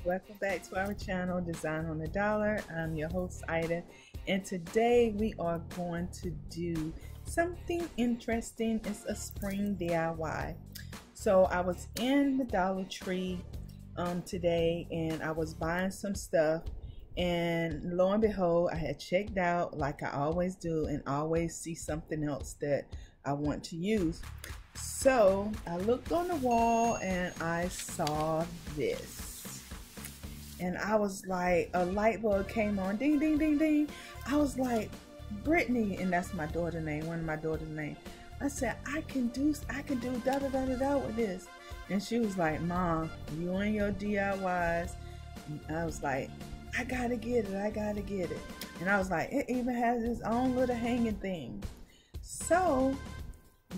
welcome back to our channel, Design on the Dollar. I'm your host, Ida, and today we are going to do something interesting. It's a spring DIY. So I was in the Dollar Tree today, and I was buying some stuff, and lo and behold, I had checked out like I always do, and always see something else that I want to use. So I looked on the wall and I saw this, and I was like, a light bulb came on, ding ding ding ding. I was like, Brittany, and that's my daughter's name, one of my daughter's name. I said, I can do da da da da da with this. And she was like, Mom, you and your DIYs. And I was like, I gotta get it, I gotta get it. And I was like, it even has its own little hanging thing. So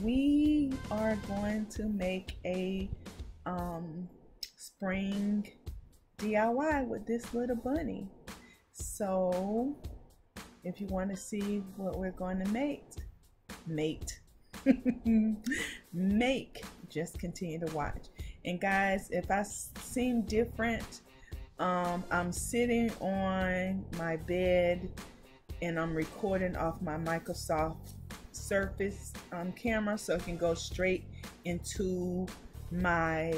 we are going to make a spring DIY with this little bunny. So if you want to see what we're going to make, just continue to watch. And guys, if I seem different, I'm sitting on my bed and I'm recording off my Microsoft Surface camera, so it can go straight into my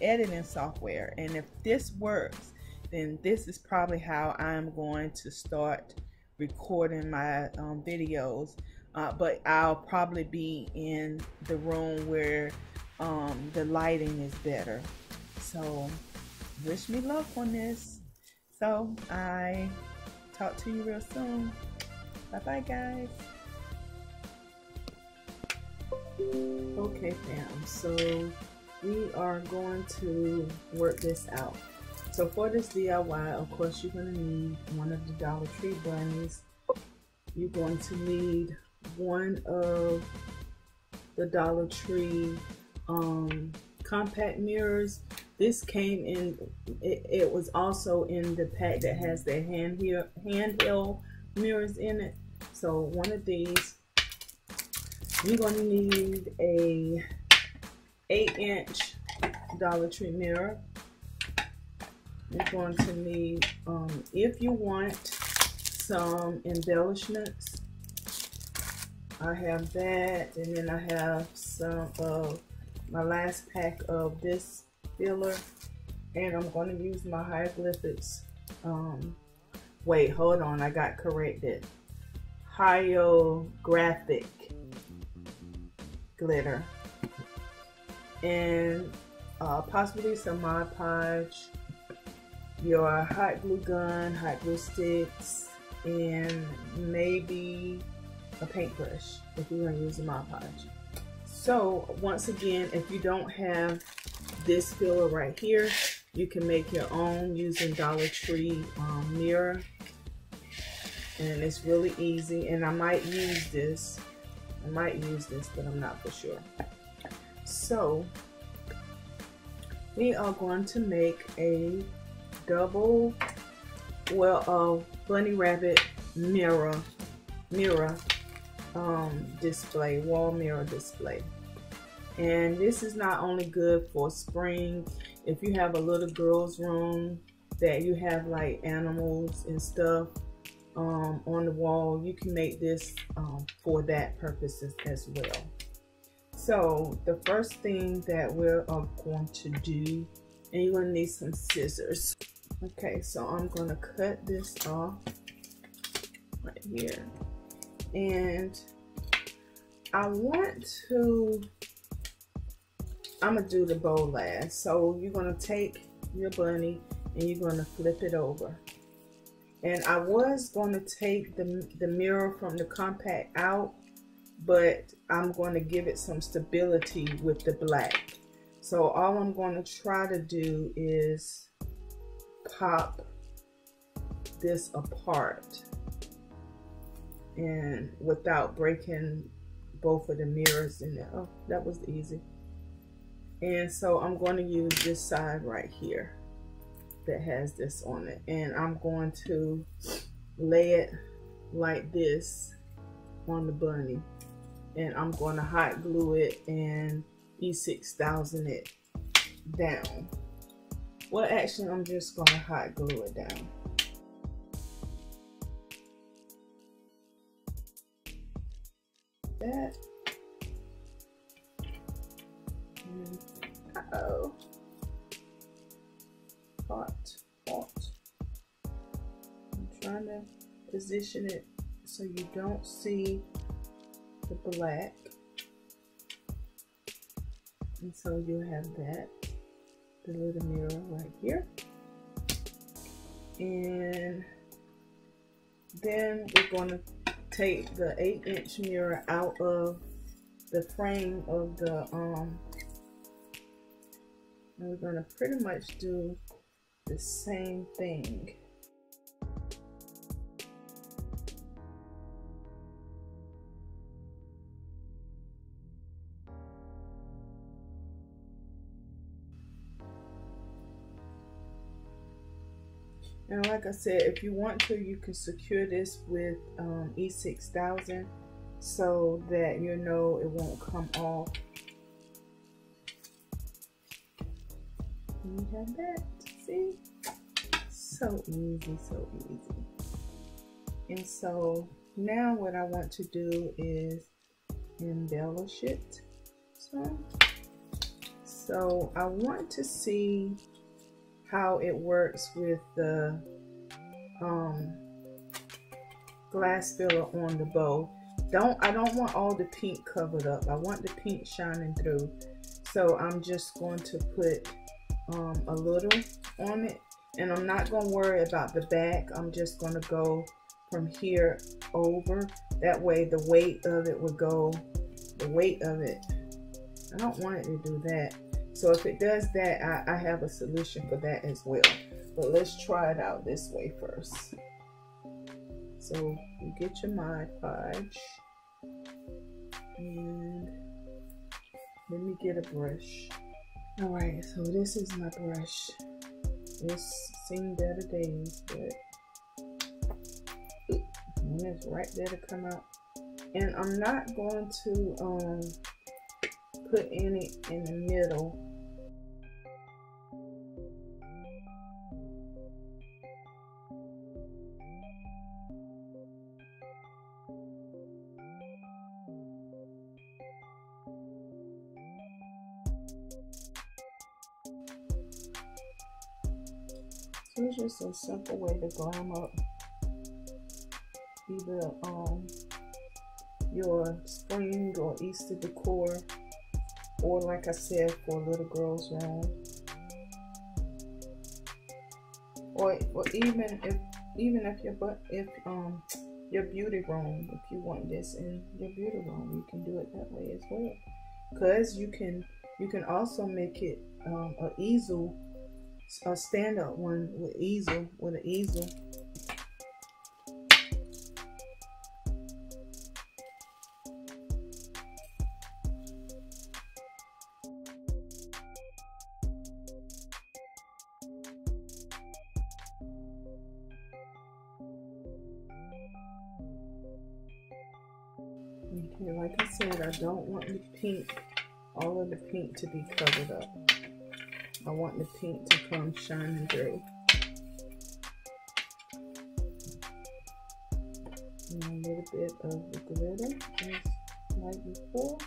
editing software. And if this works, then this is probably how I'm going to start recording my videos, but I'll probably be in the room where the lighting is better. So wish me luck on this. So I talk to you real soon. Bye bye, guys. Okay fam, so we are going to work this out. So for this DIY, of course, you're going to need one of the Dollar Tree bunnies. You're going to need one of the Dollar Tree compact mirrors. This came in, it was also in the pack that has the handheld mirrors in it. So one of these. You're going to need a 8-inch Dollar Tree mirror. You're going to need, if you want some embellishments, I have that, and then I have some of my last pack of this filler, and I'm going to use my hieroglyphics. Wait, hold on, I got corrected. Hieroglyphic glitter, and possibly some Mod Podge, your hot glue gun, hot glue sticks, and maybe a paintbrush if you're going to use a Mod Podge. So once again, if you don't have this filler right here, you can make your own using Dollar Tree Miror, and it's really easy. And I might use this, but I'm not for sure. So we are going to make a double, bunny rabbit mirror display, wall mirror display. And this is not only good for spring. If you have a little girl's room that you have like animals and stuff on the wall, you can make this for that purpose as well. So the first thing that we're going to do, and you're going to need some scissors. Okay, so I'm going to cut this off right here, and I'm going to do the bow last. So you're going to take your bunny and you're going to flip it over. And I was going to take the mirror from the compact out, but I'm going to give it some stability with the black. So all I'm going to try to do is pop this apart, and without breaking both of the mirrors in there. Oh, that was easy. And so I'm going to use this side right here that has this on it, and I'm going to lay it like this on the bunny, and I'm going to hot glue it and E6000 it down. Well, actually, I'm just going to hot glue it down. That. Uh-oh. Hot. I'm trying to position it so you don't see the black. And so you have that, the little mirror right here. And then we're going to take the 8-inch mirror out of the frame of the and we're going to pretty much do the same thing. And like I said, if you want to, you can secure this with E6000 so that you know it won't come off. And you have that. See? So easy, so easy. And so now what I want to do is embellish it. So I want to see how it works with the glass filler on the bow. I don't want all the pink covered up. I want the pink shining through. So I'm just going to put a little on it, and I'm not going to worry about the back. I'm just going to go from here over. That way the weight of it would go, I don't want it to do that. So if it does that, I have a solution for that as well. But let's try it out this way first. So you get your Mod Podge, and let me get a brush. All right, so this is my brush. It's seen better days, but it's right there to come out. And I'm not going to put any in the middle. So it's just a simple way to glam up either your spring or Easter decor, or like I said, for a little girl's room, or even if your beauty room, if you want this in your beauty room, you can do it that way as well. Because you can also make it a easel, a stand-up one with an easel. Okay, like I said, I don't want the pink, all of the pink to be covered up. I want the pink to come shining through. And a little bit of the glitter, just like before.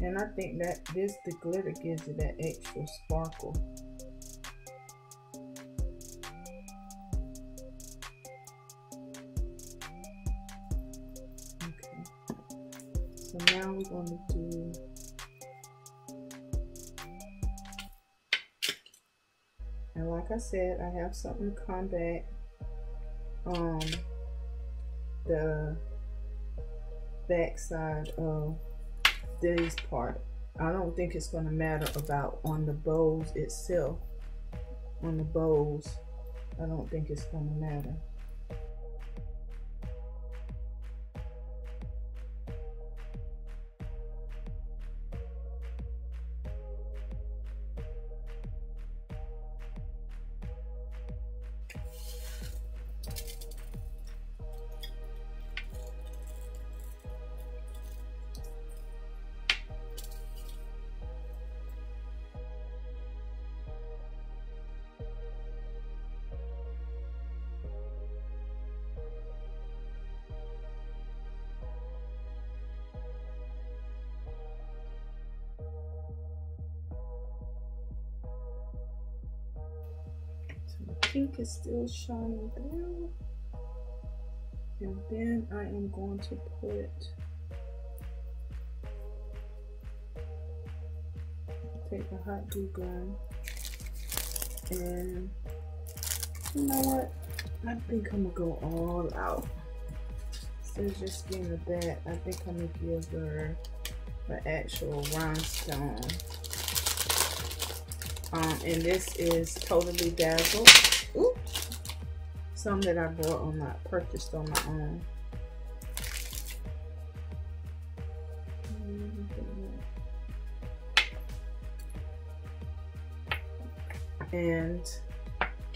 And I think that the glitter gives it that extra sparkle. So now we're going to do and like I said, I have something to combat the back side of these part. I don't think it's going to matter about on the bows itself. On the bows, I don't think it's going to matter. pink is still shining through. And then I am going to take the hot glue gun, and you know what? I think I'm gonna go all out. Instead of just giving her that, I think I'm gonna give her the actual rhinestone. And this is Totally Dazzled. Oops. Some that I purchased on my own. And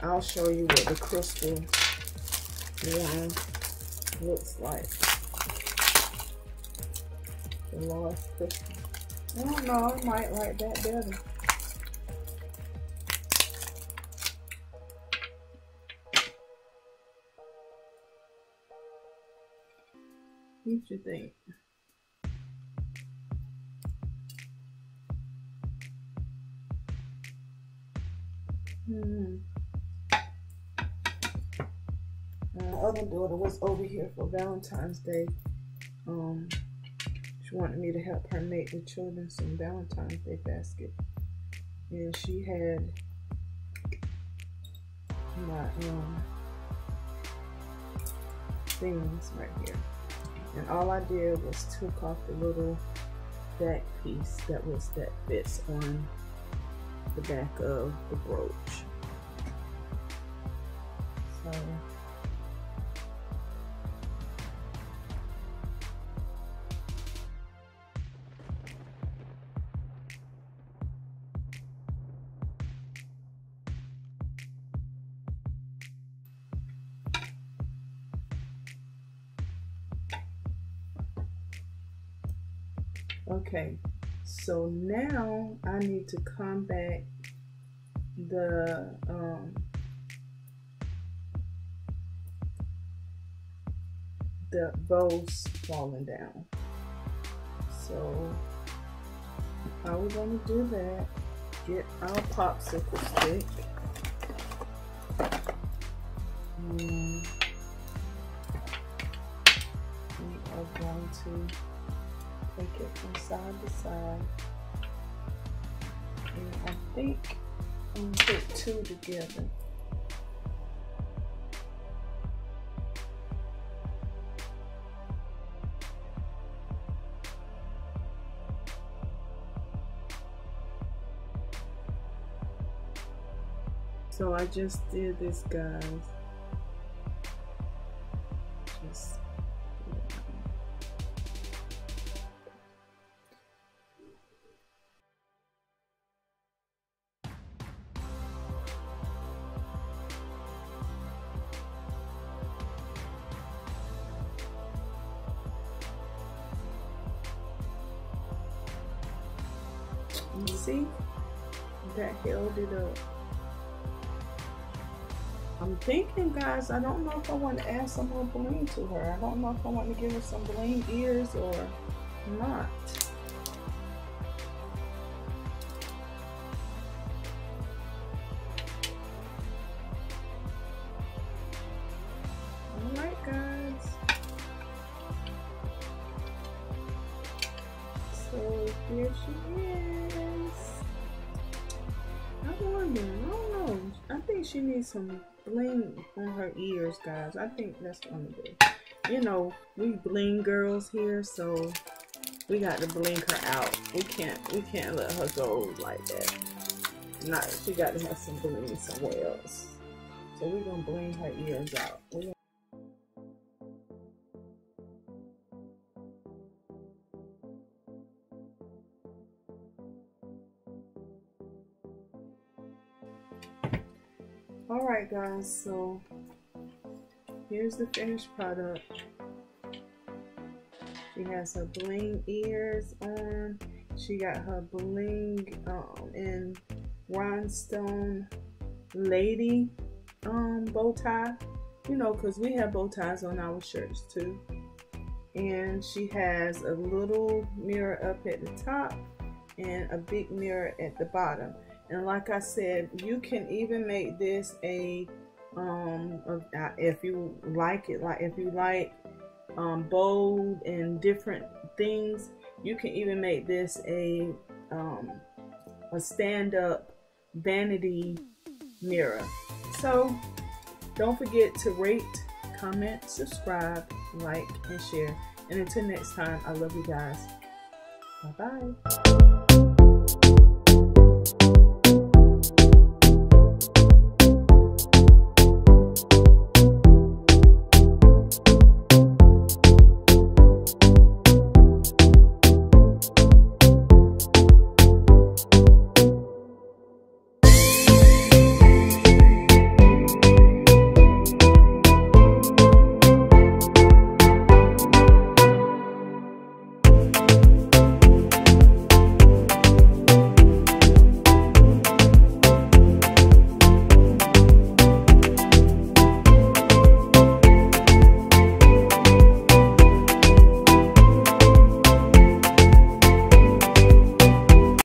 I'll show you what the crystal one looks like. The lost crystal. I don't know, I might like that better. What you think? My other daughter was over here for Valentine's Day. She wanted me to help her make the children some Valentine's Day basket, and she had my things right here. And all I did was took off the little back piece that fits on the back of the brooch. So okay, so now I need to combat the bows falling down. So how we're going to do that, get our popsicle stick, and we are going to take it from side to side, and I think I'm going to put two together. So I just did this, guys. You see? That held it up. I'm thinking, guys, I don't know if I want to add some more bling to her. I don't know if I want to give her some bling ears or not. Alright, guys. So here she is. I wonder, I don't know. I think she needs some bling on her ears, guys. I think that's what I'm gonna do. You know, we bling girls here, so we got to bling her out. We can't let her go like that. She got to have some bling somewhere else. So we're gonna bling her ears out. Alright, guys, so here's the finished product. She has her bling ears on. She got her bling and rhinestone lady bow tie. You know, because we have bow ties on our shirts too. And she has a little mirror up at the top and a big mirror at the bottom. And like I said, you can even make this a if you like it, like if you like bold and different things, you can even make this a stand-up vanity mirror. So don't forget to rate, comment, subscribe, like, and share. And until next time, I love you guys. Bye bye.